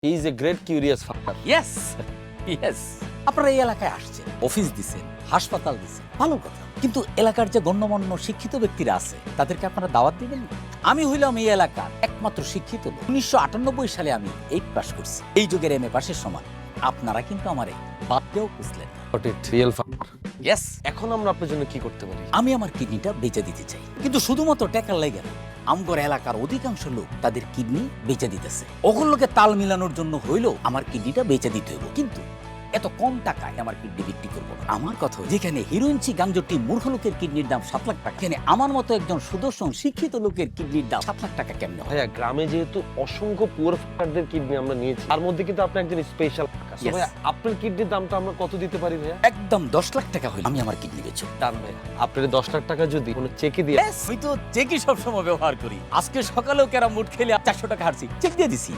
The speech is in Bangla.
He is a great curious fucker. Yes yes. আপনারা এই এলাকায় আসছেন, অফিস দিচ্ছেন, হাসপাতাল দিচ্ছেন, ভালো কথা। কিন্তু এলাকার যে গণ্যমান্য শিক্ষিত ব্যক্তিরা আছে তাদেরকে আপনারা দাওয়াত দিবেন না? আমি হইলাম এই এলাকার একমাত্র শিক্ষিত লোক। 1998 সালে আমি 8 পাস করছি। এই যুগের MA পাশের সমান আপনারা কিন্তু আমারে বাপকেও বুঝলেন না। Got it, real ফাকার। ইয়েস। এখন আমরা আপনার জন্য কি করতে পারি? আমি আমার কিডনিটা বেচে দিতে চাই, কিন্তু শুধুমাত্র টাকার লাগে না। আমগর এলাকার অধিকাংশ লোক তাদের কিডনি বেচে দিতেছে। ওগুলোকে তাল মিলানোর জন্য হইলেও আমার কিডনিটা বেচে দিতে হইব, কিন্তু এত কম টাকায় আমার কিডনি বিক্রি করবো না। আমার কথা হলো, যেখানে হিরোইনচি গাঞ্জটি মূর্খ লোকের কিডনির দাম 7 লাখ টাকা, এখানে আমার মতো একজন সুদর্শন শিক্ষিত লোকের কিডনির দাম 7 লাখ টাকা কেমনে হয়? ভাইয়া, গ্রামে যেহেতু অসংখ্য পুয়ার ফাকারদের কিডনি আমরা নিয়েছি, তার মধ্যে কিন্তু আপনি একজন স্পেশাল ফাকার। Yes. ভাইয়া, আপনার কিডনির দামটা আমরা কত দিতে পারি ভাইয়া? একদম 10 লাখ টাকা হইলে আমি আমার কিডনি বেচব। ডান ভাইয়া, আপনার 10 লাখ টাকা যদি কোনো চেকে দিয়ে আমি তো চেকই সবসময় ব্যবহার করি। আজকে সকালেও ক্যারাম বোর্ড খেলে 400 টাকা হারছি, চেক দিয়ে দিছি।